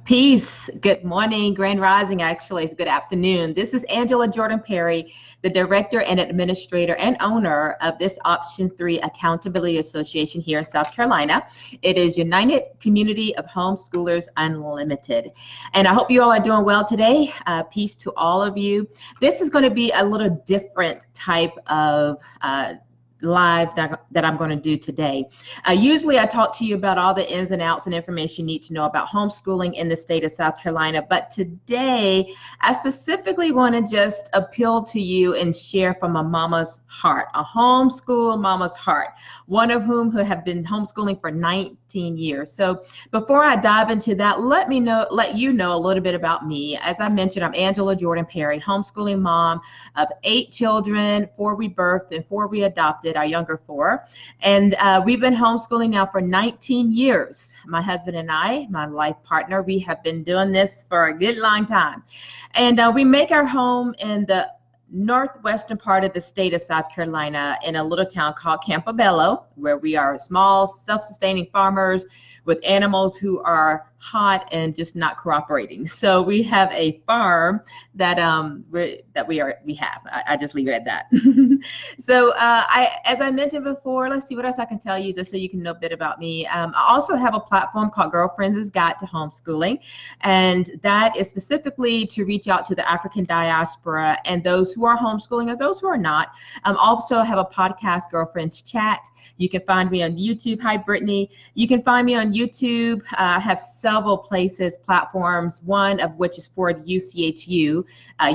Peace. Good morning, Grand Rising. Actually, it's good afternoon. This is Angela Jordan Perry, the director and administrator and owner of this Option 3 Accountability Association here in South Carolina. It is United Community of Homeschoolers Unlimited. And I hope you all are doing well today. Peace to all of you. This is going to be a little different type of live that I'm going to do today. Usually I talk to you about all the ins and outs and information you need to know about homeschooling in the state of South Carolina, but today I specifically want to just appeal to you and share from a mama's heart, a homeschool mama's heart, one of whom who have been homeschooling for 19 years. So before I dive into that, let you know a little bit about me. As I mentioned, I'm Angela Jordan Perry, homeschooling mom of 8 children, 4 we birthed and 4 we adopted, our younger 4. And we've been homeschooling now for 19 years. My husband and I, my life partner, we have been doing this for a good long time. And we make our home in the northwestern part of the state of South Carolina in a little town called Campobello, where we are small, self-sustaining farmers with animals who are hot and just not cooperating. So we have a farm that we have. I just leave it at that. So as I mentioned before, let's see what else I can tell you just so you can know a bit about me. I also have a platform called Girlfriends' Guide to Homeschooling, and that is specifically to reach out to the African diaspora and those who are homeschooling or those who are not. Also have a podcast, Girlfriends Chat. You can find me on YouTube. Hi, Brittany. You can find me on YouTube. I have several places, platforms, one of which is for UCHU,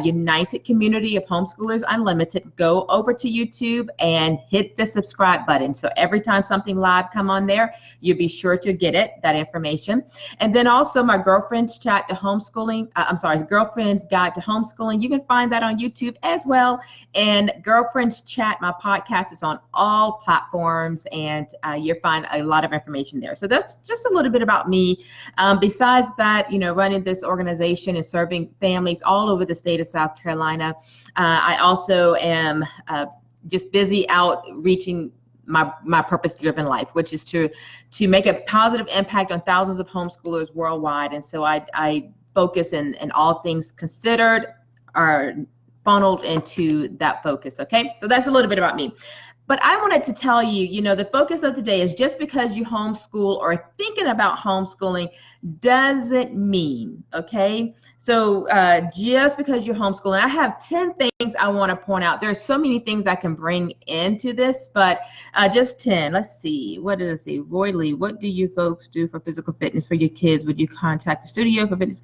United Community of Homeschoolers Unlimited. Go over to YouTube and hit the subscribe button. So every time something live come on there, you'll be sure to get that information. And then also my Girlfriends Chat to Homeschooling, Girlfriends Guide to Homeschooling. You can find that on YouTube as well. And Girlfriends Chat, my podcast, is on all platforms, and you'll find a lot of information there. So that's just a little bit about me. Besides that, running this organization and serving families all over the state of South Carolina, I also am just busy outreaching my purpose-driven life, which is to make a positive impact on thousands of homeschoolers worldwide. And so I focus in all things considered are funneled into that focus. Okay, so that's a little bit about me. But I wanted to tell you, the focus of today is just because you homeschool or thinking about homeschooling doesn't mean, okay? So just because you're homeschooling, I have 10 things I want to point out. There's so many things I can bring into this, but just 10. Let's see. What did I say? Roy Lee, what do you folks do for physical fitness for your kids? Would you contact the studio for fitness?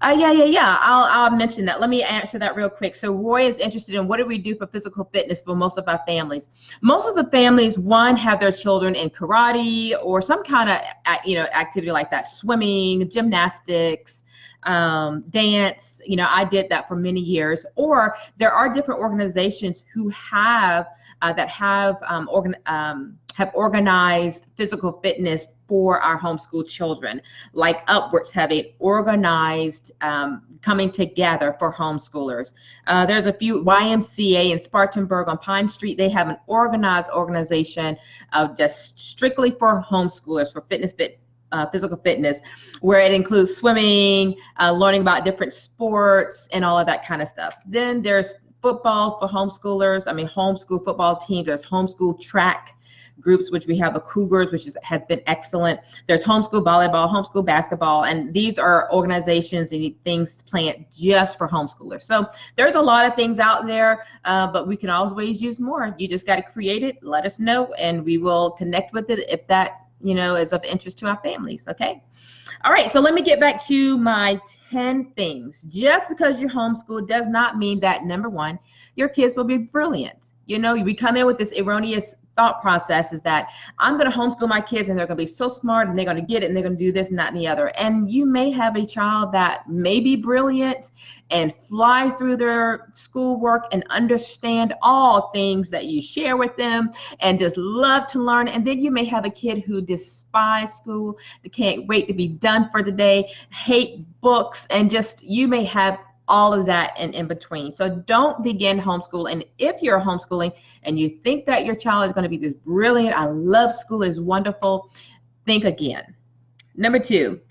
Yeah. I'll mention that. Let me answer that real quick. So Roy is interested in what do we do for physical fitness for most of our families. Most of the families, one, have their children in karate or some kind of activity like that, swimming, gymnastics, dance. I did that for many years. Or there are different organizations who have organized physical fitness for our homeschool children, like Upwards have a organized coming together for homeschoolers. There's a few, YMCA in Spartanburg on Pine Street, they have an organized organization just strictly for homeschoolers for physical fitness, where it includes swimming, learning about different sports and all of that kind of stuff. Then there's football for homeschoolers. Homeschool football teams. There's homeschool track groups, which we have the Cougars, which has been excellent. There's homeschool volleyball, homeschool basketball, and these are organizations and things planned just for homeschoolers. So there's a lot of things out there, but we can always use more. You just got to create it, let us know, and we will connect with it if that is of interest to our families. Okay. All right, so let me get back to my 10 things. Just because you homeschool does not mean that, number one, your kids will be brilliant. We come in with this erroneous thought process is that I'm going to homeschool my kids and they're going to be so smart and they're going to get it and they're going to do this and that and the other. And you may have a child that may be brilliant and fly through their schoolwork and understand all things that you share with them and just love to learn. And then you may have a kid who despises school, they can't wait to be done for the day, hate books, and just you may have all of that and in between. So don't begin homeschool. And if you're homeschooling and you think that your child is going to be this brilliant, I love school, is wonderful, think again. Number two,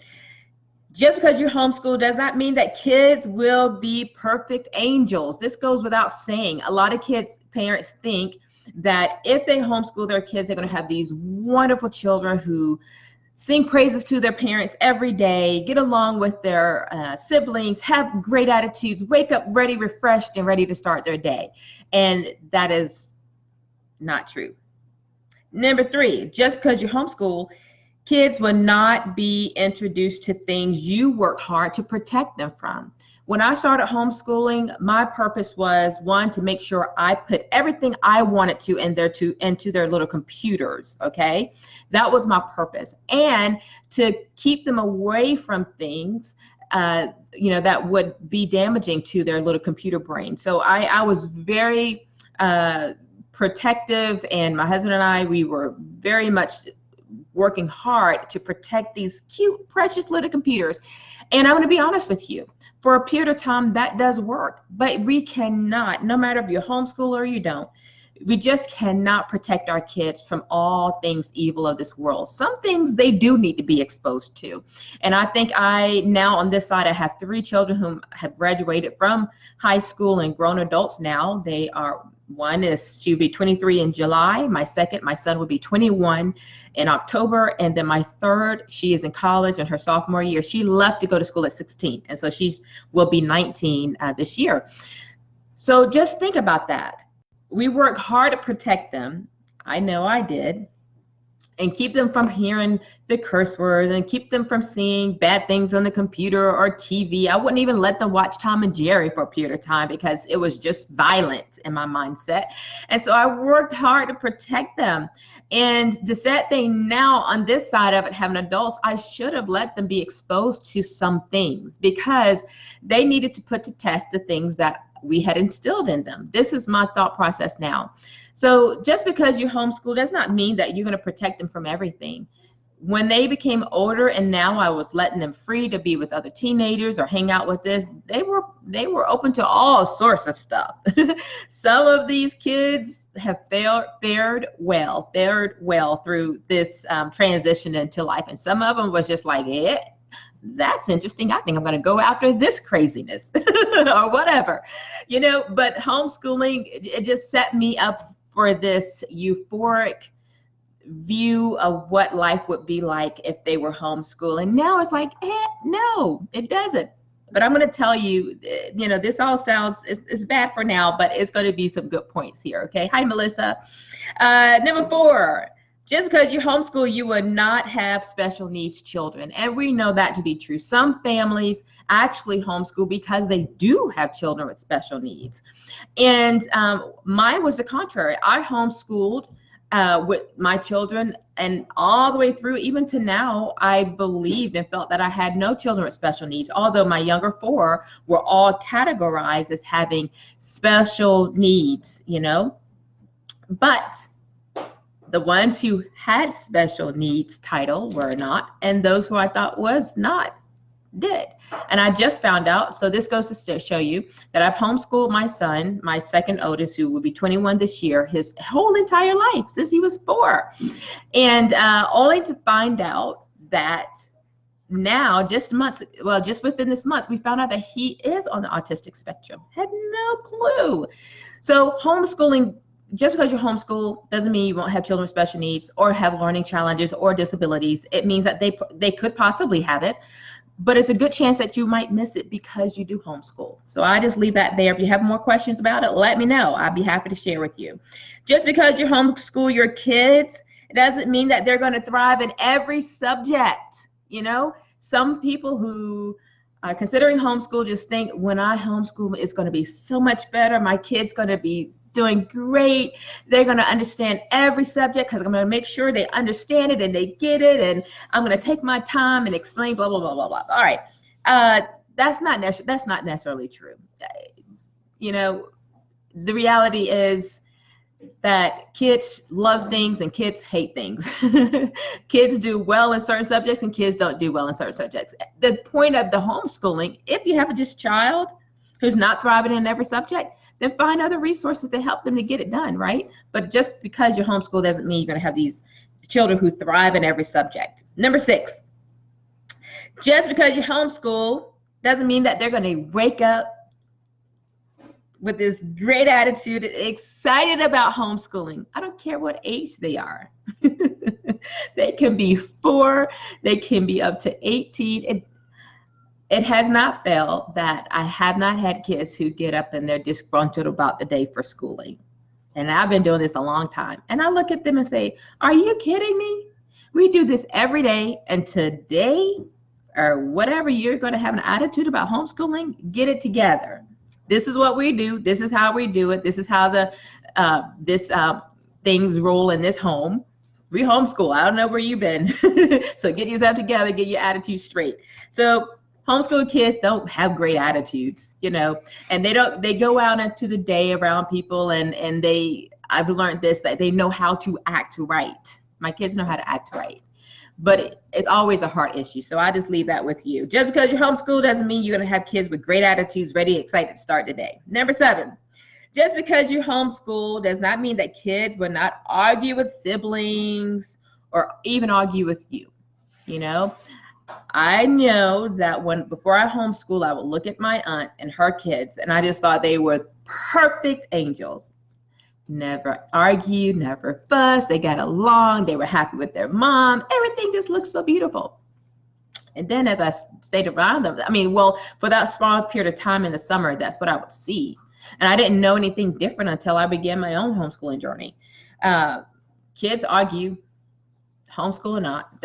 Just because you homeschool does not mean that kids will be perfect angels. This goes without saying. A lot of parents think that if they homeschool their kids, they're going to have these wonderful children who sing praises to their parents every day, get along with their siblings, have great attitudes, wake up ready, refreshed, and ready to start their day. And that is not true. Number 3, just because you homeschool, kids will not be introduced to things you work hard to protect them from. When I started homeschooling, my purpose was, 1, to make sure I put everything I wanted to into their little computers, okay? That was my purpose. And to keep them away from things that would be damaging to their little computer brain. So I was very protective, and my husband and I, we were very much working hard to protect these cute, precious little computers. And I'm going to be honest with you, for a period of time that does work, but we cannot, no matter if you homeschool or you don't, we just cannot protect our kids from all things evil of this world. Some things they do need to be exposed to. And I think now on this side, I have 3 children who have graduated from high school and grown adults now. They are, she'll be 23 in July. My son will be 21 in October. And then my third, she is in college in her sophomore year. She left to go to school at 16. And so she will be 19 this year. So just think about that. We work hard to protect them. I know I did. And keep them from hearing the curse words and keep them from seeing bad things on the computer or TV. I wouldn't even let them watch Tom and Jerry for a period of time because it was just violent in my mindset. And so I worked hard to protect them. And the sad thing now on this side of it, having adults, I should have let them be exposed to some things because they needed to put to test the things that we had instilled in them. This is my thought process now. So just because you homeschool does not mean that you're going to protect them from everything. When they became older and now I was letting them free to be with other teenagers or hang out with this, they were open to all sorts of stuff. Some of these kids have fared well through this transition into life. And some of them was just like, that's interesting. I think I'm going to go after this craziness or whatever, but homeschooling, it just set me up for this euphoric view of what life would be like if they were homeschooling. Now it's like, no, it doesn't. But I'm going to tell you, this all sounds, it's bad for now, but it's going to be some good points here. Okay. Hi, Melissa. Number 4. Just because you homeschool, you will not have special needs children. And we know that to be true. Some families actually homeschool because they do have children with special needs. And mine was the contrary. I homeschooled with my children, and all the way through, even to now, I believed and felt that I had no children with special needs, although my younger 4 were all categorized as having special needs, But the ones who had special needs title were not, and those who I thought was not did. And I just found out, so this goes to show you that I've homeschooled my son, my second oldest, who will be 21 this year, his whole entire life since he was 4. And only to find out that now, just within this month, we found out that he is on the autistic spectrum. Had no clue. So homeschooling, just because you homeschool doesn't mean you won't have children with special needs or have learning challenges or disabilities. It means that they could possibly have it, but it's a good chance that you might miss it because you do homeschool. So I just leave that there. If you have more questions about it, let me know. I'd be happy to share with you. Just because you homeschool your kids, it doesn't mean that they're going to thrive in every subject. Some people who are considering homeschool just think, when I homeschool, it's going to be so much better. My kid's going to be doing great. They're going to understand every subject because I'm going to make sure they understand it and they get it, and I'm going to take my time and explain blah blah blah blah blah. All right, that's not necessarily true. The reality is that kids love things and kids hate things. Kids do well in certain subjects and kids don't do well in certain subjects. The point of the homeschooling, if you have a just child who's not thriving in every subject, then find other resources to help them to get it done, right? But just because you homeschool doesn't mean you're going to have these children who thrive in every subject. Number 6, Just because you homeschool doesn't mean that they're going to wake up with this great attitude and excited about homeschooling. I don't care what age they are. They can be 4, they can be up to 18. It has not failed that I have not had kids who get up and they're disgruntled about the day for schooling. And I've been doing this a long time. And I look at them and say, are you kidding me? We do this every day, and today or whatever you're going to have an attitude about homeschooling, get it together. This is what we do. This is how we do it. This is how things roll in this home. We homeschool. I don't know where you've been. So get yourself together, get your attitude straight. So homeschool kids don't have great attitudes, you know, and they go out into the day around people, and I've learned this, that they know how to act right. My kids know how to act right. But it's always a heart issue. So I just leave that with you. Just because you homeschool doesn't mean you're going to have kids with great attitudes, ready, excited to start the day. Number 7, just because you homeschool does not mean that kids will not argue with siblings or even argue with you. You know, I know that before I homeschool, I would look at my aunt and her kids, and I just thought they were perfect angels. Never argued, never fussed. They got along. They were happy with their mom. Everything just looked so beautiful. And then as I stayed around them, for that small period of time in the summer, that's what I would see. And I didn't know anything different until I began my own homeschooling journey. Kids argue, homeschool or not.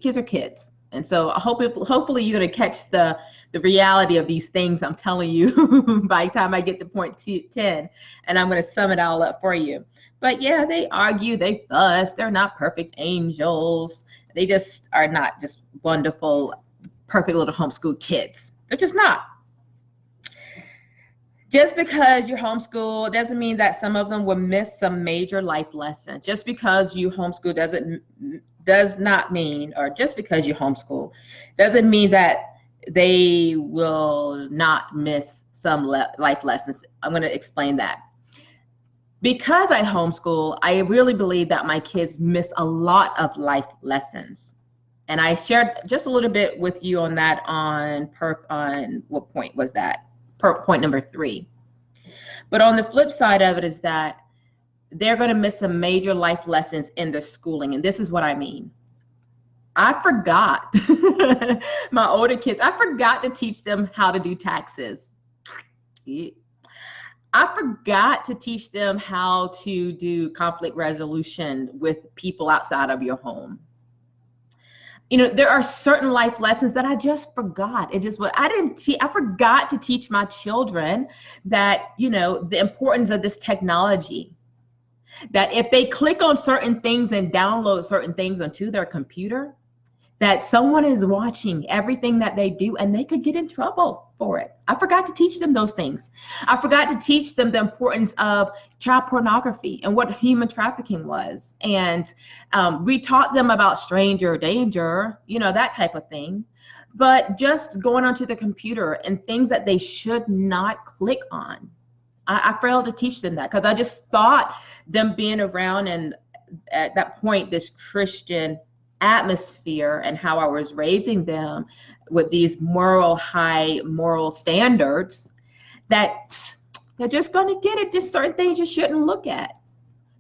Kids are kids. And so hopefully you're going to catch the reality of these things I'm telling you by the time I get to point 10, and I'm going to sum it all up for you. But yeah, they argue, they fuss, they're not perfect angels. They just are not just wonderful, perfect little homeschool kids. They're just not. Just because you homeschool doesn't mean that some of them will miss some major life lessons. Just because you homeschool does not mean, or just because you homeschool doesn't mean that they will not miss some life lessons. I'm going to explain that. Because I homeschool, I really believe that my kids miss a lot of life lessons. And I shared just a little bit with you on that on what point was that? Point number 3. But on the flip side of it is that they're going to miss some major life lessons in their schooling. And this is what I mean. I forgot, my older kids, I forgot to teach them how to do taxes. I forgot to teach them how to do conflict resolution with people outside of your home. You know, there are certain life lessons that I just forgot. I forgot to teach my children that, you know, the importance of this technology. That if they click on certain things and download certain things onto their computer, that someone is watching everything that they do and they could get in trouble for it. I forgot to teach them those things. I forgot to teach them the importance of child pornography and what human trafficking was. And we taught them about stranger danger, you know, that type of thing. But just going onto the computer and things that they should not click on. I failed to teach them that because I just thought them being around, and at that point, this Christian atmosphere and how I was raising them with these high moral standards, that they're just going to get it. Just certain things you shouldn't look at.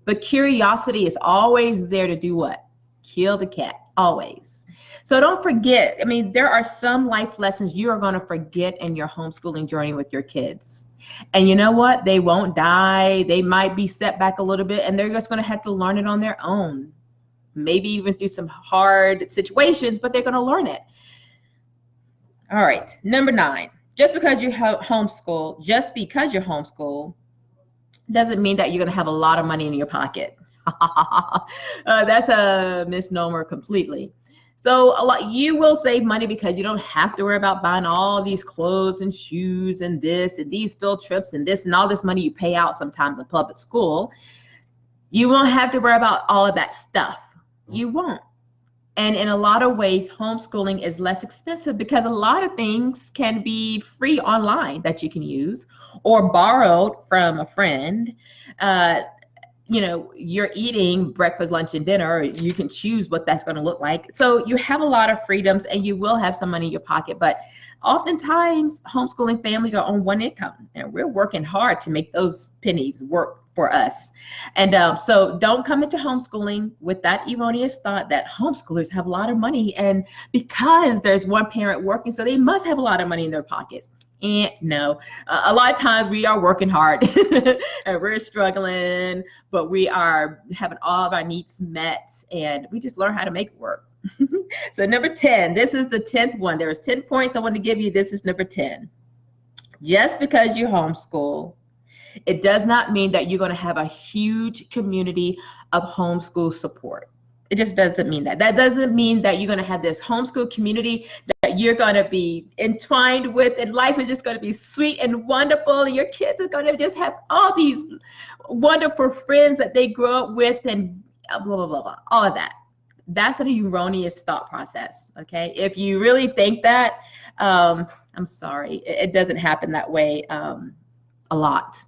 But curiosity is always there to do what? Kill the cat, always. So don't forget, there are some life lessons you are going to forget in your homeschooling journey with your kids. And you know what? They won't die. They might be set back a little bit, and they're just going to have to learn it on their own. Maybe even through some hard situations, but they're going to learn it. All right. Number 9, just because you homeschool doesn't mean that you're going to have a lot of money in your pocket. That's a misnomer completely. So you will save money because you don't have to worry about buying all these clothes and shoes and this and these field trips and this and all this money you pay out sometimes in public school. You won't have to worry about all of that stuff. You won't. And in a lot of ways, homeschooling is less expensive because a lot of things can be free online that you can use or borrowed from a friend. you're eating breakfast, lunch, and dinner. You can choose what that's going to look like. So you have a lot of freedoms, and you will have some money in your pocket. But oftentimes, homeschooling families are on one income, and we're working hard to make those pennies work for us. And so don't come into homeschooling with that erroneous thought that homeschoolers have a lot of money, and because there's one parent working, so they must have a lot of money in their pockets. And no, a lot of times we are working hard and we're struggling, but we are having all of our needs met, and we just learn how to make it work. So number 10, this is the 10th one. There's 10 points I want to give you. This is number 10. Just because you homeschool, it does not mean that you're going to have a huge community of homeschool support. It just doesn't mean that. That doesn't mean that you're going to have this homeschool community that you're going to be entwined with, and life is just going to be sweet and wonderful. Your kids are going to just have all these wonderful friends that they grow up with, and blah, blah, blah, blah, all of that. That's an erroneous thought process, okay? If you really think that, I'm sorry. It doesn't happen that way a lot.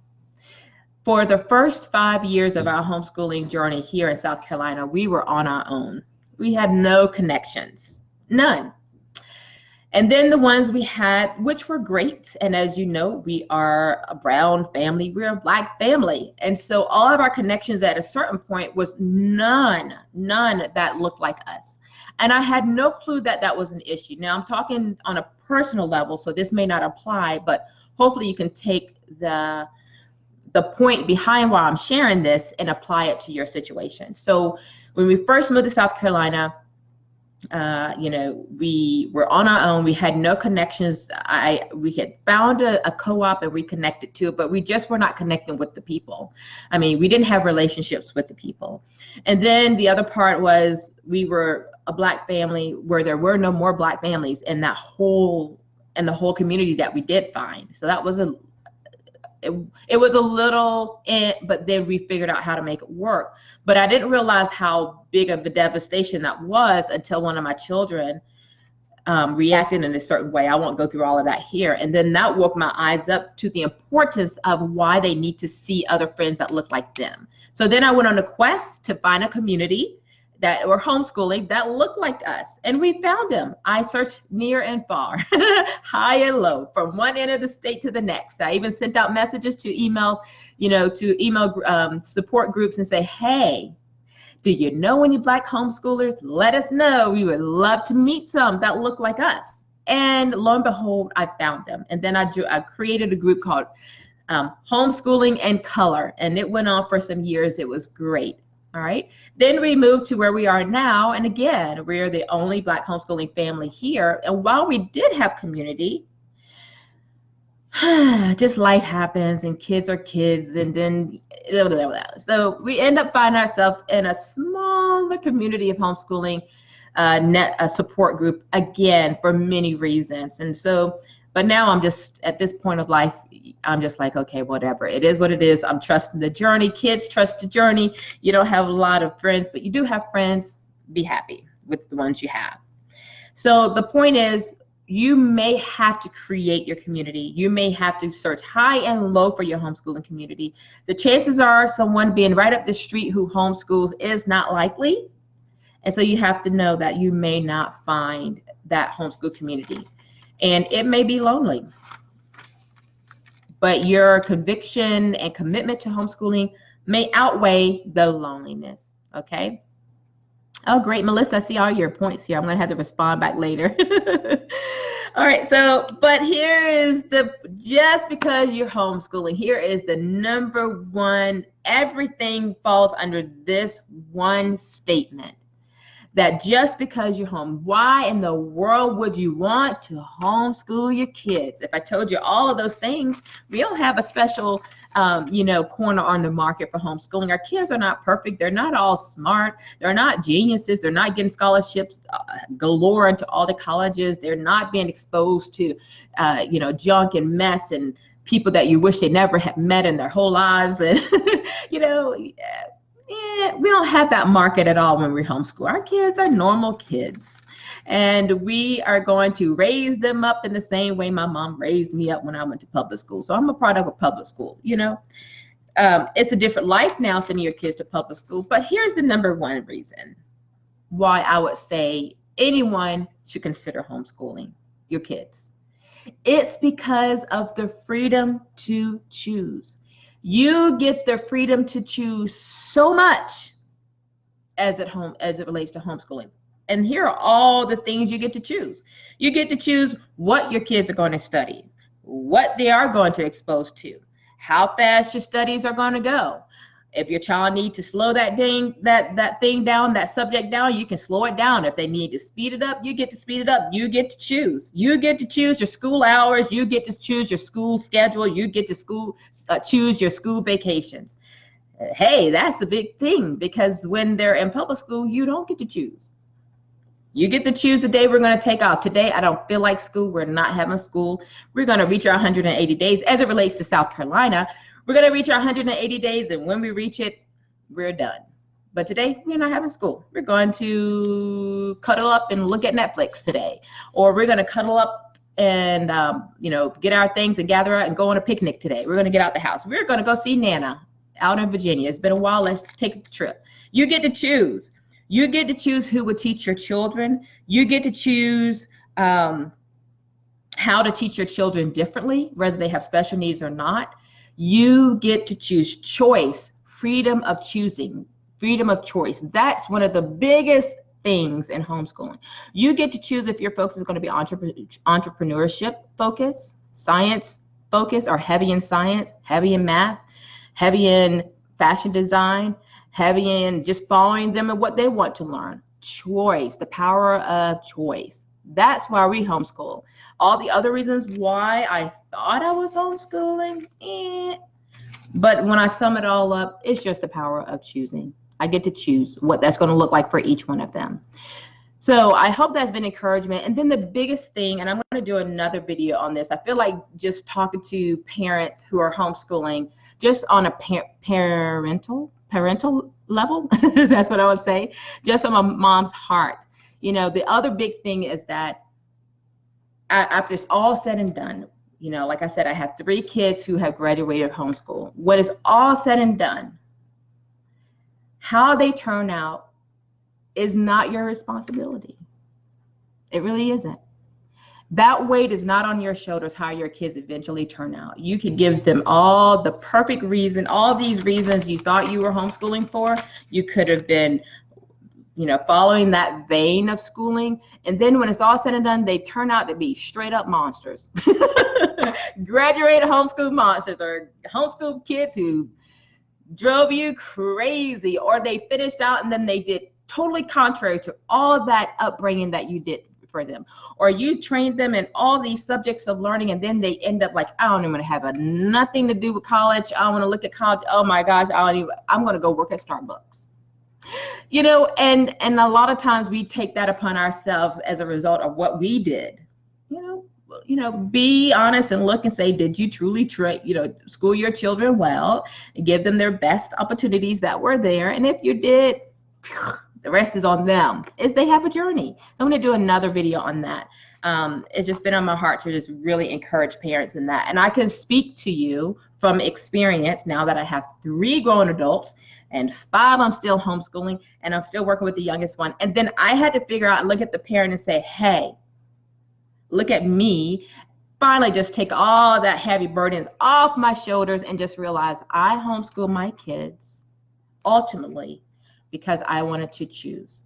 For the first 5 years of our homeschooling journey here in South Carolina, we were on our own. We had no connections, none. And then the ones we had, which were great, and as you know, we are a brown family, we're a Black family. And so all of our connections at a certain point was none that looked like us. And I had no clue that that was an issue. Now I'm talking on a personal level, so this may not apply, but hopefully you can take the point behind why I'm sharing this and apply it to your situation. So when we first moved to South Carolina, we were on our own. We had no connections. We had found a co-op and we connected to it, but we just were not connecting with the people. I mean, we didn't have relationships with the people. And then the other part was we were a Black family where there were no more Black families in the whole community that we did find. So that was it was a little, but then we figured out how to make it work. But I didn't realize how big of a devastation that was until one of my children reacted in a certain way. I won't go through all of that here. And then that woke my eyes up to the importance of why they need to see other friends that look like them. So then I went on a quest to find a community that were homeschooling that looked like us, and we found them. I searched near and far, high and low, from one end of the state to the next. I even sent out messages to email support groups and say, hey, do you know any Black homeschoolers? Let us know. We would love to meet some that look like us. And lo and behold, I found them. And then I created a group called Homeschooling in Color, and it went on for some years. It was great. All right. Then we moved to where we are now. And again, we're the only Black homeschooling family here. And while we did have community, just life happens and kids are kids. And then, so we end up finding ourselves in a smaller community of homeschooling a support group, again, for many reasons. And so, but now I'm just at this point of life, I'm just like, okay, whatever. It is what it is. I'm trusting the journey. Kids, trust the journey. You don't have a lot of friends, but you do have friends. Be happy with the ones you have. So the point is, you may have to create your community. You may have to search high and low for your homeschooling community. The chances are someone being right up the street who homeschools is not likely. And so you have to know that you may not find that homeschool community. And it may be lonely, but your conviction and commitment to homeschooling may outweigh the loneliness, okay? Oh, great, Melissa, I see all your points here. I'm gonna have to respond back later. All right, so, but here is just because you're homeschooling, here is the number one, everything falls under this one statement. That just because you're home, why in the world would you want to homeschool your kids? If I told you all of those things, we don't have a special, corner on the market for homeschooling. Our kids are not perfect. They're not all smart. They're not geniuses. They're not getting scholarships galore into all the colleges. They're not being exposed to, junk and mess and people that you wish they never had met in their whole lives. And, we don't have that market at all when we homeschool. Our kids are normal kids, and we are going to raise them up in the same way my mom raised me up when I went to public school. So I'm a product of public school, It's a different life now sending your kids to public school. But here's the number one reason why I would say anyone should consider homeschooling your kids. It's because of the freedom to choose. You get the freedom to choose so much as it relates to homeschooling. And here are all the things you get to choose. You get to choose what your kids are going to study, what they are going to expose to, how fast your studies are going to go. If your child needs to slow that thing down, that subject down, you can slow it down. If they need to speed it up, you get to speed it up. You get to choose. You get to choose your school hours. You get to choose your school schedule. You get to choose your school vacations. Hey, that's a big thing, because when they're in public school, you don't get to choose. You get to choose the day we're going to take off. Today, I don't feel like school. We're not having school. We're going to reach our 180 days. As it relates to South Carolina, we're going to reach our 180 days, and when we reach it, we're done. But today, we're not having school. We're going to cuddle up and look at Netflix today. Or we're going to cuddle up and, get our things and gather out and go on a picnic today. We're going to get out the house. We're going to go see Nana out in Virginia. It's been a while. Let's take a trip. You get to choose. You get to choose who would teach your children. You get to choose how to teach your children differently, whether they have special needs or not. You get to choose. Choice, freedom of choosing, freedom of choice. That's one of the biggest things in homeschooling. You get to choose if your focus is going to be entrepreneurship focus, science focus, or heavy in science, heavy in math, heavy in fashion design, heavy in just following them and what they want to learn. Choice, the power of choice. That's why we homeschool. All the other reasons why I thought I was homeschooling, but when I sum it all up, it's just the power of choosing. I get to choose what that's going to look like for each one of them. So I hope that's been encouragement. And then the biggest thing, and I'm going to do another video on this, I feel like just talking to parents who are homeschooling just on a parental level, that's what I would say, just from a mom's heart. The other big thing is that after it's all said and done, like I said, I have 3 kids who have graduated homeschool. When it's all said and done, how they turn out is not your responsibility. It really isn't. That weight is not on your shoulders, how your kids eventually turn out. You can give them all the perfect reason, all these reasons you thought you were homeschooling for. You could have been, following that vein of schooling. And then when it's all said and done, they turn out to be straight up monsters. Graduated homeschool monsters, or homeschool kids who drove you crazy, or they finished out and then they did totally contrary to all that upbringing that you did for them, or you trained them in all these subjects of learning, and then they end up like, I don't even have nothing to do with college. I don't want to look at college. Oh my gosh, I'm going to go work at Starbucks. And a lot of times we take that upon ourselves as a result of what we did. Be honest and look and say, did you truly school your children well and give them their best opportunities that were there? And if you did, the rest is on them, is they have a journey. So I'm going to do another video on that. It's just been on my heart to just really encourage parents in that. And I can speak to you from experience now that I have 3 grown adults and 5 I'm still homeschooling, and I'm still working with the youngest one. And then I had to figure out and look at the parent and say, hey, look at me. Finally just take all that heavy burdens off my shoulders and just realize I homeschool my kids ultimately because I wanted to choose.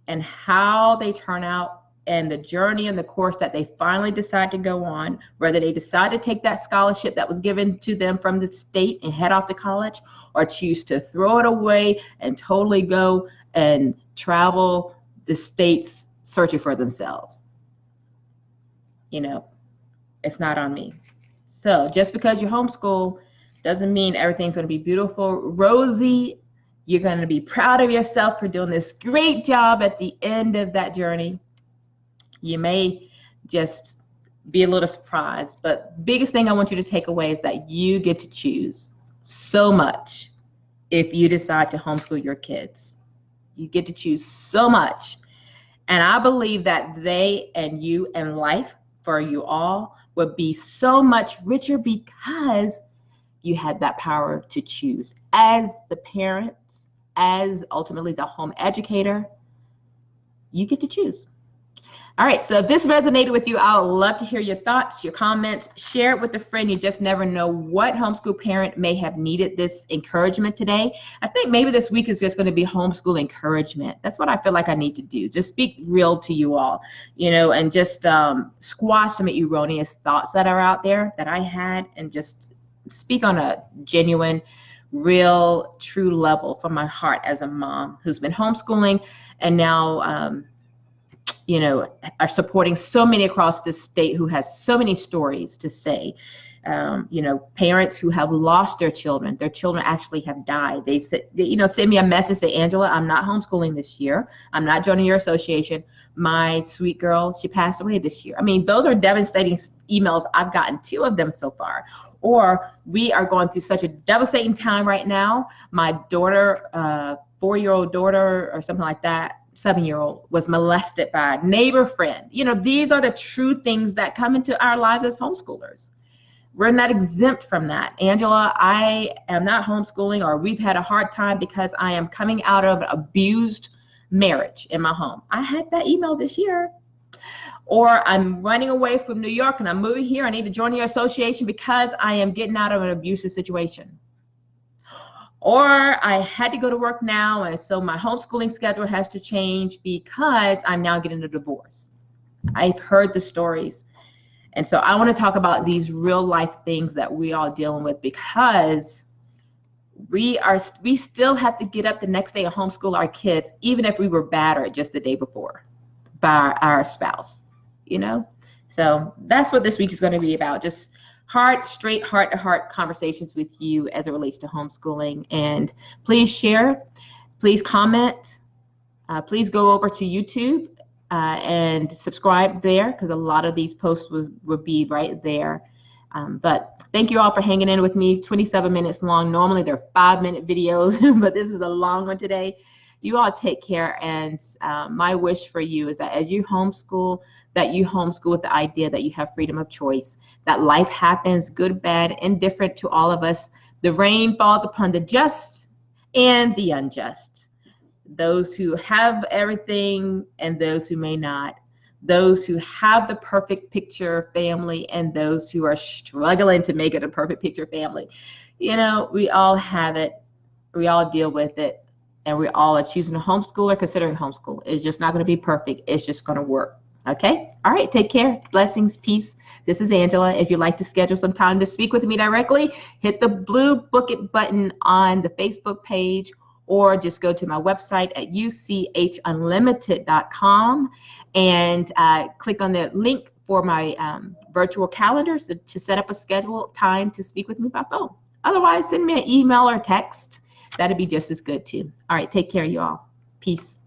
And how they turn out and the journey and the course that they finally decide to go on, whether they decide to take that scholarship that was given to them from the state and head off to college, or choose to throw it away and totally go and travel the states searching for themselves. It's not on me. So just because you homeschool doesn't mean everything's going to be beautiful, rosy. You're going to be proud of yourself for doing this great job at the end of that journey. You may just be a little surprised, but biggest thing I want you to take away is that you get to choose so much if you decide to homeschool your kids. You get to choose so much. And I believe that they and you and life for you all would be so much richer because you had that power to choose. As the parents, as ultimately the home educator, you get to choose. All right, so if this resonated with you, I would love to hear your thoughts, your comments. Share it with a friend. You just never know what homeschool parent may have needed this encouragement today. I think maybe this week is just going to be homeschool encouragement. That's what I feel like I need to do. Just speak real to you all, you know, and just squash some erroneous thoughts that are out there that I had, and just speak on a genuine, real, true level from my heart as a mom who's been homeschooling and now you know, are supporting so many across this state who has so many stories to say. You know, parents who have lost their children actually have died. They said, you know, send me a message, say, Angela, I'm not homeschooling this year. I'm not joining your association. My sweet girl, she passed away this year. I mean, those are devastating emails. I've gotten 2 of them so far. Or we are going through such a devastating time right now. My daughter, 4-year-old daughter or something like that, 7-year-old, was molested by a neighbor friend. You know, these are the true things that come into our lives as homeschoolers. We're not exempt from that. Angela, I am not homeschooling, or we've had a hard time because I am coming out of an abused marriage in my home. I had that email this year. Or I'm running away from New York and I'm moving here. I need to join your association because I am getting out of an abusive situation. Or I had to go to work now, and so my homeschooling schedule has to change because I'm now getting a divorce. I've heard the stories. And so I want to talk about these real life things that we all dealing with, because we still have to get up the next day and homeschool our kids, even if we were battered just the day before by our spouse, you know? So that's what this week is going to be about. Just straight heart-to-heart conversations with you as it relates to homeschooling. And please share, please comment, please go over to YouTube and subscribe there, because a lot of these posts would be right there. But thank you all for hanging in with me. 27 minutes long. Normally they're 5-minute videos, but this is a long one today. You all take care, and my wish for you is that as you homeschool, that you homeschool with the idea that you have freedom of choice, that life happens, good, bad, indifferent to all of us. The rain falls upon the just and the unjust, those who have everything and those who may not, those who have the perfect picture family and those who are struggling to make it a perfect picture family. You know, we all have it, we all deal with it, and we all are choosing to homeschool or considering homeschool. It's just not going to be perfect. It's just going to work. Okay? All right. Take care. Blessings. Peace. This is Angela. If you'd like to schedule some time to speak with me directly, hit the blue book it button on the Facebook page, or just go to my website at UCHUnlimited.com and click on the link for my virtual calendars to set up a scheduled time to speak with me by phone. Otherwise, send me an email or text. That'd be just as good too. All right. Take care, you all. Peace.